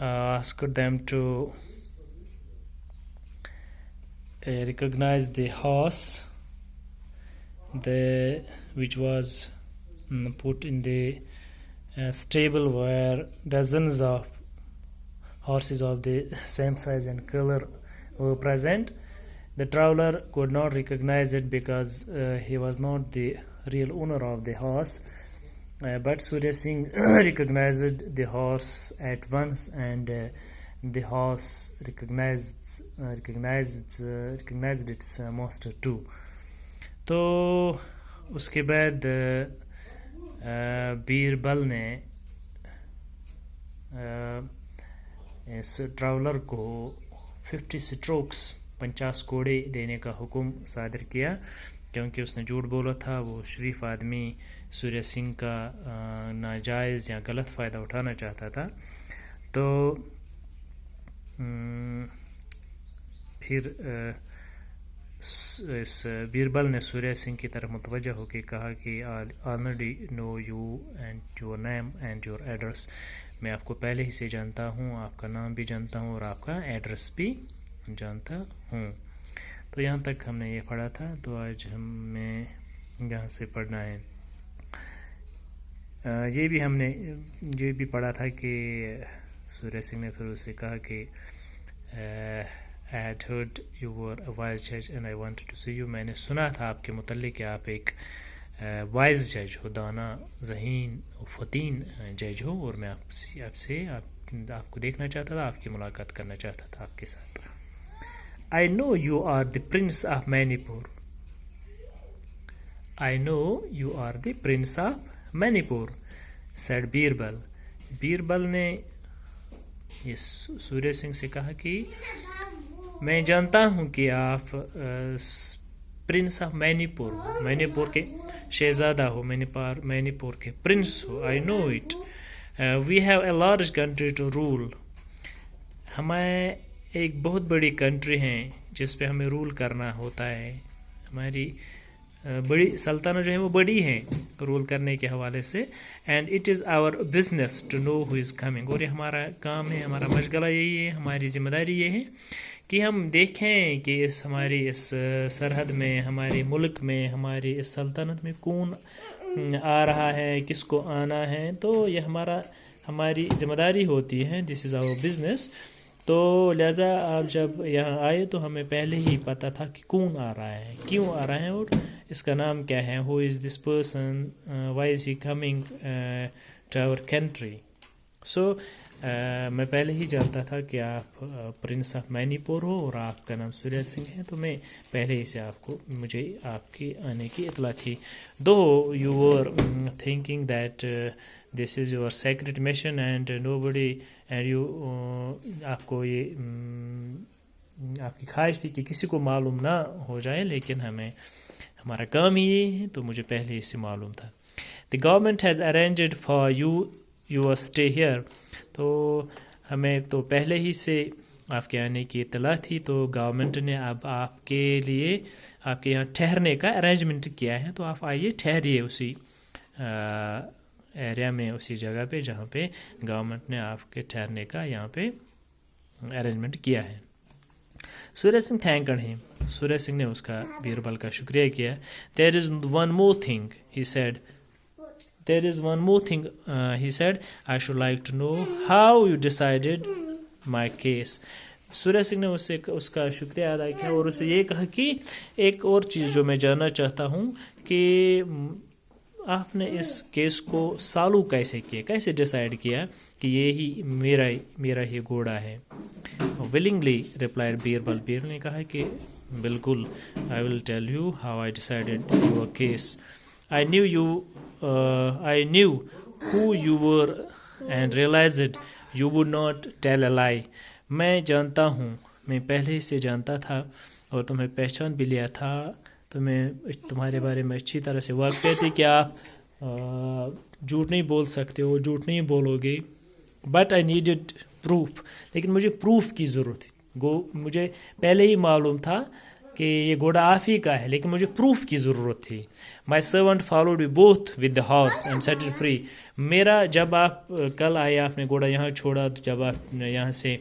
asked them to recognize the horse which was put in the stable where dozens of horses of the same size and color were present. The traveler could not recognize it because he was not the real owner of the horse, but Surya Singh recognized the horse at once, and the horse recognized its master too. تو اس کے بعد بیربل نے اس traveller کو 50 سٹروکس 50 کوڑے دینے کا حکم صادر کیا، کیونکہ اس نے جھوٹ بولا تھا. وہ شریف آدمی سوریہ سنگھ کا ناجائز یا غلط فائدہ اٹھانا چاہتا تھا. تو پھر اس بیربل نے سوریہ سنگھ کی طرف متوجہ ہو کے کہا کہ already know you and your name and your address. میں آپ کو پہلے ہی سے جانتا ہوں، آپ کا نام بھی جانتا ہوں اور آپ کا ایڈریس بھی جانتا ہوں. تو یہاں تک ہم نے یہ پڑھا تھا. تو آج ہمیں یہاں سے پڑھنا ہے. یہ بھی ہم نے یہ بھی پڑھا تھا کہ سوریہ سنگھ نے پھر اسے کہا کہ I had heard you were a wise judge and I wanted to see you. میں نے سنا تھا آپ کے متعلق کہ آپ ایک وائز جج ہو، دانا ذہین فتین جج ہو، اور میں آپ کو دیکھنا چاہتا تھا، آپ کی ملاقات کرنا چاہتا تھا آپ کے ساتھ. I know you are the prince of Manipur. I know you are the prince of Manipur, said Birbal. Birbal نے یہ سوریہ سنگھ سے کہا کہ میں جانتا ہوں کہ آپ پرنس آف منی پور کے شہزادہ ہو، منی پور کے prince who. I know it. We have a large country to rule. ہمیں ایک بہت بڑی کنٹری ہیں جس پہ ہمیں رول کرنا ہوتا ہے. ہماری بڑی سلطنت جو ہے وہ بڑی ہیں رول کرنے کے حوالے سے. And it is our business to know who is coming. اور یہ ہمارا کام ہے، ہمارا مشغلہ یہی ہے، ہماری ذمہ داری یہ ہے کہ ہم دیکھیں کہ ہماری اس سرحد میں، ہمارے ملک میں، ہماری اس سلطنت میں کون آ رہا ہے، کس کو آنا ہے. تو یہ ہماری ذمہ داری ہوتی ہے. دس از آور بزنس. تو لہٰذا آپ جب یہاں آئے تو ہمیں پہلے ہی پتہ تھا کہ کون آ رہا ہے، کیوں آ رہا ہے، اور اس کا نام کیا ہے. Who is this person, why is he coming to our country. سو میں پہلے ہی جانتا تھا کہ آپ پرنس آف منی پور ہو اور آپ کا نام سوریہ سنگھ ہے. تو میں پہلے ہی سے مجھے آپ کے آنے کی اطلاع تھی. Do you were thinking that this is your secret mission and nobody and you, آپ کو یہ آپ کی خواہش تھی کہ کسی کو معلوم نہ ہو جائے، لیکن ہمارا کام ہی یہ ہے. تو مجھے پہلے اس سے معلوم تھا. The government has arranged for your stay here. تو ہمیں تو پہلے ہی سے آپ کے آنے کی اطلاع تھی. تو گورنمنٹ نے اب آپ کے لیے آپ کے یہاں ٹھہرنے کا ارینجمنٹ کیا ہے. تو آپ آئیے ٹھہریے اسی ایریا میں، اسی جگہ پہ جہاں پہ گورنمنٹ نے آپ کے ٹھہرنے کا یہاں پہ ارینجمنٹ کیا ہے. سوریہ سنگھ تھینکڈ ہم. سوریہ سنگھ نے اس کا بیربل کا شکریہ کیا. There is one more thing he said. There is one more thing, he said. I should like to know how you decided my case. سوریہ سنگھ نے اس کا شکریہ ادا کیا اور اسے یہ کہا کہ ایک اور چیز جو میں جاننا چاہتا ہوں کہ آپ نے اس کیس کو سالو کیسے کیا، کیسے ڈیسائیڈ کیا کہ یہی میرا ہی گھوڑا ہے. willingly replied Birbal. بیربل نے کہا کہ بالکل I will tell you how I decided your case. I knew who you were and realized you would not tell a lie. میں جانتا ہوں، میں پہلے ہی سے جانتا تھا اور تمہیں پہچان بھی لیا تھا. تمہارے بارے میں اچھی طرح سے واقف تھی کہ آپ جھوٹ نہیں بول سکتے ہو، جھوٹ نہیں بولو گے. But I needed پروف، لیکن مجھے پروف کی ضرورت تھی. مجھے پہلے ہی معلوم تھا کہ یہ گھوڑا آپ ہی کا ہے، لیکن مجھے پروف کی ضرورت تھی. My servant followed you both with the horse and set it free. میرا جب آپ کل آئے، آپ نے گھوڑا یہاں چھوڑا، جب آپ یہاں سے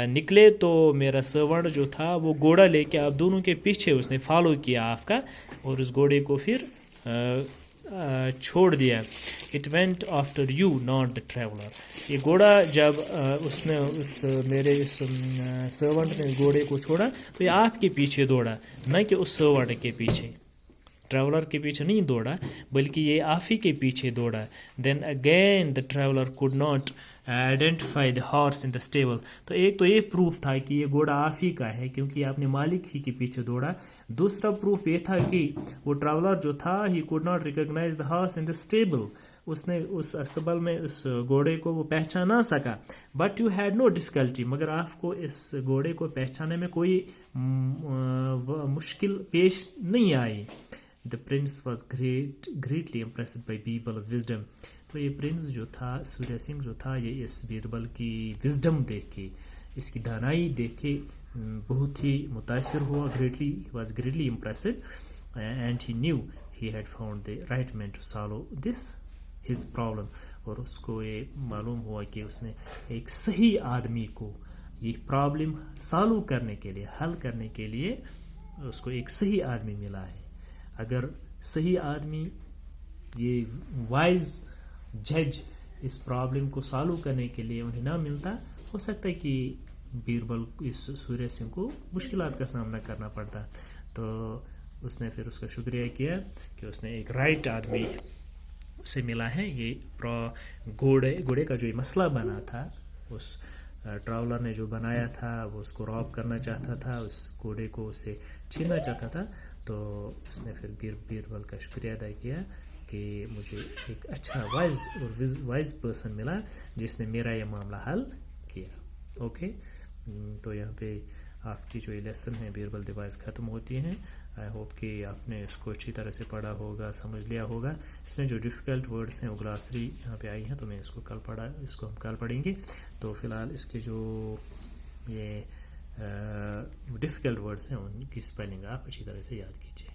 نکلے تو میرا سرونٹ جو تھا وہ گھوڑا لے کے آپ دونوں کے پیچھے اس نے فالو کیا آپ کا، اور اس گھوڑے کو پھر چھوڑ دیا. It went after you not the traveller. یہ گھوڑا جب اس نے میرے اس سرونٹ نے گھوڑے کو چھوڑا تو یہ آپ کے پیچھے دوڑا، نہ کہ اس سرونٹ کے پیچھے. ٹریولر کے پیچھے نہیں دوڑا بلکہ یہ آپ ہی کے پیچھے دوڑا. Then again the traveller could not identify the horse in the stable. تو ایک تو یہ پروف تھا کہ یہ گھوڑا آپ ہی کا ہے کیونکہ آپ نے مالک ہی کے پیچھے دوڑا. دوسرا پروف یہ تھا کہ وہ ٹریولر جو تھا he could not recognise the horse in the stable. اس نے اس استبل میں اس گھوڑے کو وہ پہچان نہ سکا. But you had no difficulty. مگر آپ کو اس گھوڑے کو پہچانے میں کوئی مشکل پیش نہیں آئی. The prince was greatly impressed by بیربل's wisdom. تو یہ پرنس جو تھا، سوریہ سنگھ جو تھا، یہ اس بیربل کی وزڈم دیکھ کے، اس کی دانائی دیکھ کے بہت ہی متاثر ہوا. he was greatly impressed and he knew he had found the right man to solve his problem. اور اس کو یہ معلوم ہوا کہ اس نے ایک صحیح آدمی کو یہ پرابلم سالو کرنے کے لیے، حل کرنے کے لیے اس کو ایک صحیح آدمی ملا ہے. اگر صحیح آدمی، یہ وائز جج اس پرابلم کو سالو کرنے کے لیے انہیں نہ ملتا، ہو سکتا ہے کہ بیربل اس سوریہ سنگھ کو مشکلات کا سامنا کرنا پڑتا. تو اس نے پھر اس کا شکریہ کیا کہ اس نے ایک رائٹ آدمی سے ملا ہے. یہ گھوڑے کا جو یہ مسئلہ بنا تھا، اس ٹراولر نے جو بنایا تھا، وہ اس کو راب کرنا چاہتا تھا، اس گھوڑے کو اسے چھیننا چاہتا تھا. تو اس نے پھر بیربل کا شکریہ ادا کیا کہ مجھے ایک اچھا وائز پرسن ملا جس نے میرا یہ معاملہ حل کیا. اوکے، تو یہاں پہ آپ کی جو یہ لیسن ہے بیربل دی وائز ختم ہوتی ہیں. آئی ہوپ کہ آپ نے اس کو اچھی طرح سے پڑھا ہوگا، سمجھ لیا ہوگا. اس میں جو ڈیفیکلٹ ورڈس ہیں وہ گلاسری یہاں پہ آئی ہیں، تو میں اس کو ہم کل پڑھیں گے. تو فی الحال اس کے جو یہ ڈیفیکلٹ ورڈس ہیں ان کی اسپیلنگ آپ اچھی طرح سے یاد کیجیے.